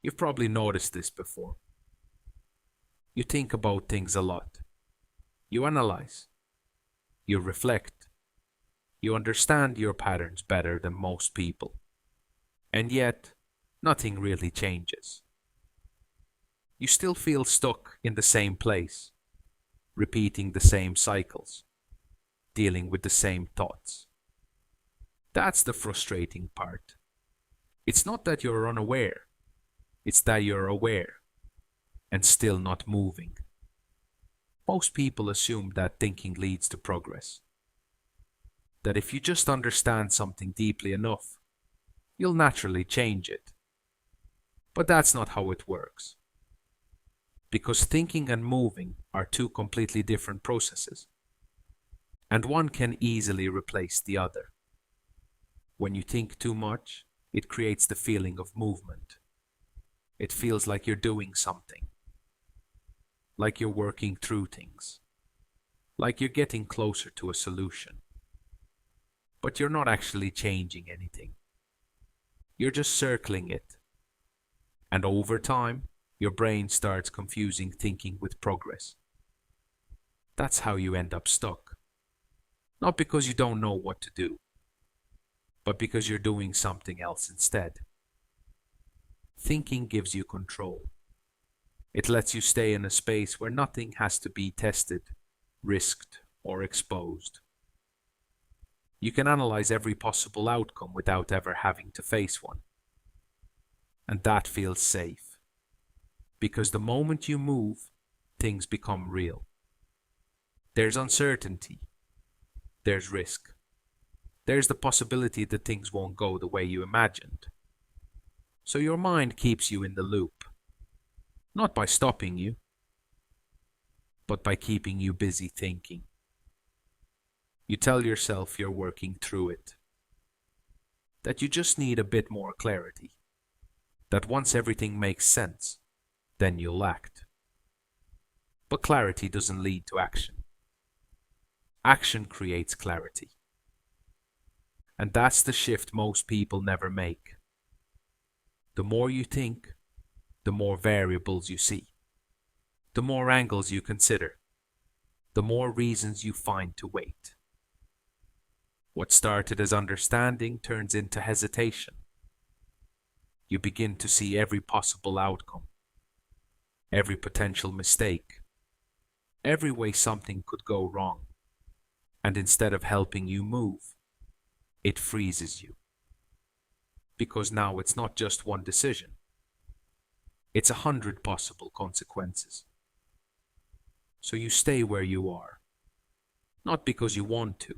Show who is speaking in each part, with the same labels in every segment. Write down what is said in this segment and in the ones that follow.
Speaker 1: You've probably noticed this before. You think about things a lot. You analyze. You reflect. You understand your patterns better than most people. And yet, nothing really changes. You still feel stuck in the same place, repeating the same cycles, dealing with the same thoughts. That's the frustrating part. It's not that you're unaware, it's that you're aware and still not moving. Most people assume that thinking leads to progress. That if you just understand something deeply enough, you'll naturally change it. But that's not how it works. Because thinking and moving are two completely different processes, and one can easily replace the other. When you think too much, it creates the feeling of movement. It feels like you're doing something, like you're working through things, like you're getting closer to a solution. But you're not actually changing anything. You're just circling it. And over time, your brain starts confusing thinking with progress. That's how you end up stuck. Not because you don't know what to do, but because you're doing something else instead. Thinking gives you control. It lets you stay in a space where nothing has to be tested, risked, or exposed. You can analyze every possible outcome without ever having to face one. And that feels safe. Because the moment you move, things become real. There's uncertainty. There's risk. There's the possibility that things won't go the way you imagined. So your mind keeps you in the loop. Not by stopping you, but by keeping you busy thinking. You tell yourself you're working through it. That you just need a bit more clarity. That once everything makes sense, then you'll act. But clarity doesn't lead to action. Action creates clarity. And that's the shift most people never make. The more you think, the more variables you see. The more angles you consider. The more reasons you find to wait. What started as understanding turns into hesitation. You begin to see every possible outcome, every potential mistake, every way something could go wrong. And instead of helping you move, it freezes you. Because now it's not just one decision. It's 100 possible consequences. So you stay where you are. Not because you want to,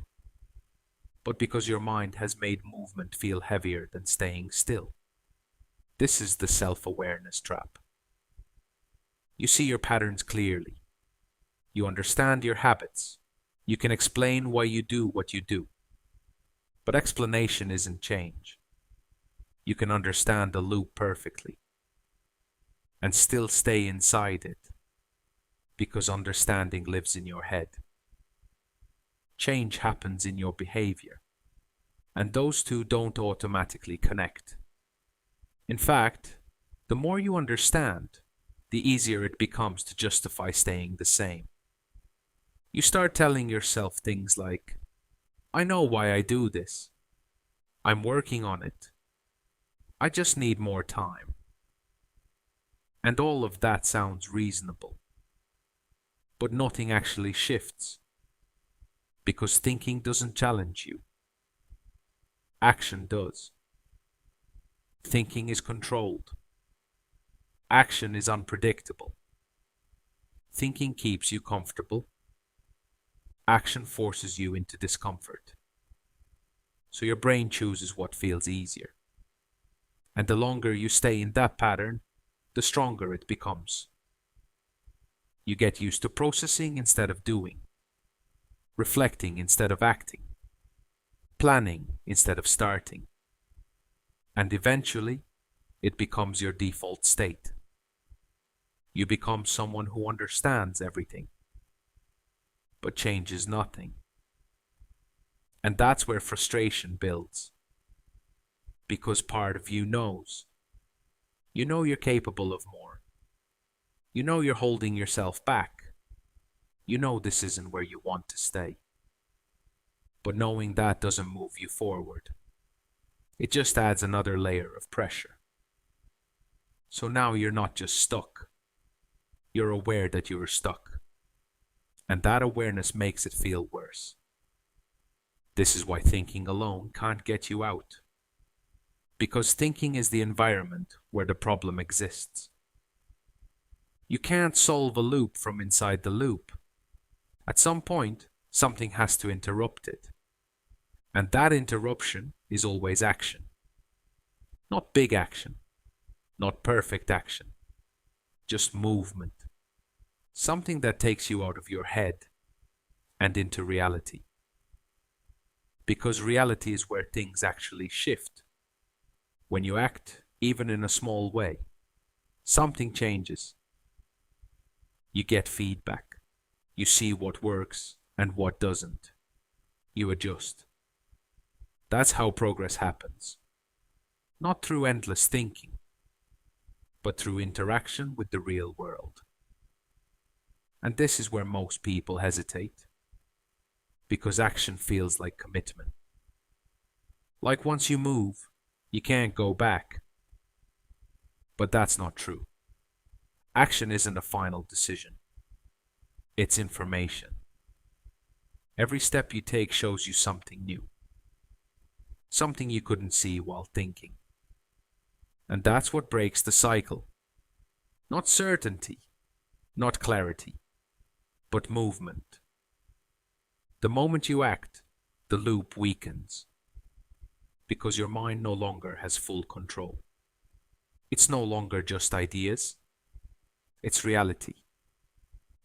Speaker 1: but because your mind has made movement feel heavier than staying still. This is the self-awareness trap. You see your patterns clearly. You understand your habits. You can explain why you do what you do. But explanation isn't change. You can understand the loop perfectly and still stay inside it because understanding lives in your head. Change happens in your behavior, and those two don't automatically connect. In fact, the more you understand, the easier it becomes to justify staying the same. You start telling yourself things like, I know why I do this. I'm working on it. I just need more time. And all of that sounds reasonable. But nothing actually shifts. Because thinking doesn't challenge you. Action does. Thinking is controlled. Action is unpredictable. Thinking keeps you comfortable. Action forces you into discomfort. So your brain chooses what feels easier. And the longer you stay in that pattern, the stronger it becomes. You get used to processing instead of doing, reflecting instead of acting, planning instead of starting. And eventually, it becomes your default state. You become someone who understands everything, but changes nothing. And that's where frustration builds. Because part of you knows, You know you're capable of more. You know you're holding yourself back. You know this isn't where you want to stay. But knowing that doesn't move you forward. It just adds another layer of pressure. So now you're not just stuck. You're aware that you're stuck. And that awareness makes it feel worse. This is why thinking alone can't get you out. Because thinking is the environment where the problem exists. You can't solve a loop from inside the loop. At some point, something has to interrupt it. And that interruption is always action. Not big action, not perfect action, just movement. Something that takes you out of your head and into reality. Because reality is where things actually shift. When you act, even in a small way, something changes. You get feedback. You see what works and what doesn't. You adjust. That's how progress happens. Not through endless thinking, but through interaction with the real world. And this is where most people hesitate, because action feels like commitment. Like once you move, you can't go back. But that's not true. Action isn't a final decision. It's information. Every step you take shows you something new. Something you couldn't see while thinking. And that's what breaks the cycle. Not certainty, not clarity, but movement. The moment you act, the loop weakens. Because your mind no longer has full control. It's no longer just ideas. It's reality.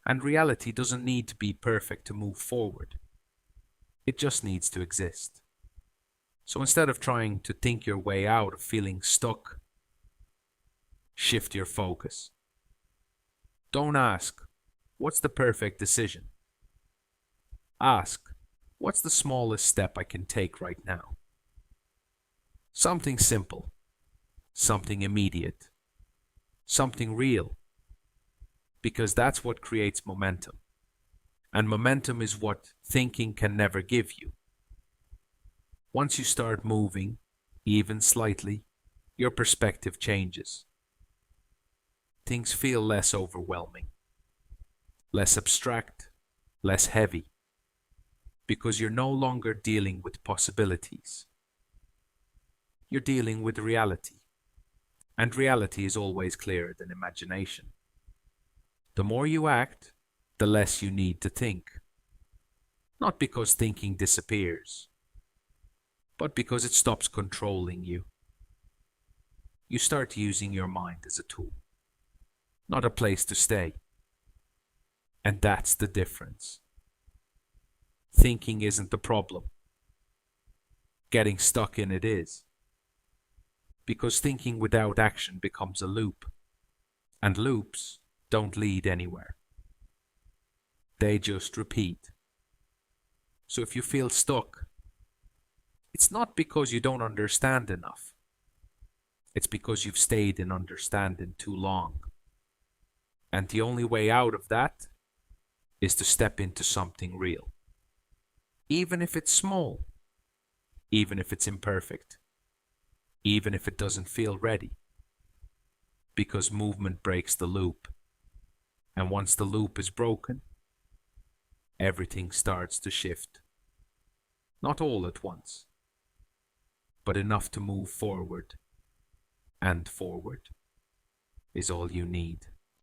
Speaker 1: And reality doesn't need to be perfect to move forward. It just needs to exist. So instead of trying to think your way out of feeling stuck, shift your focus. Don't ask, what's the perfect decision? Ask, what's the smallest step I can take right now? Something simple, something immediate, something real. Because that's what creates momentum. And momentum is what thinking can never give you. Once you start moving, even slightly, your perspective changes. Things feel less overwhelming, less abstract, less heavy, because you're no longer dealing with possibilities. You're dealing with reality, and reality is always clearer than imagination. The more you act, the less you need to think. Not because thinking disappears, but because it stops controlling you. You start using your mind as a tool, not a place to stay. And that's the difference. Thinking isn't the problem. Getting stuck in it is. Because thinking without action becomes a loop. And loops don't lead anywhere. They just repeat. So if you feel stuck, it's not because you don't understand enough. It's because you've stayed in understanding too long. And the only way out of that is to step into something real. Even if it's small, even if it's imperfect, even if it doesn't feel ready. Because movement breaks the loop. And once the loop is broken, everything starts to shift. Not all at once, but enough to move forward. And forward is all you need.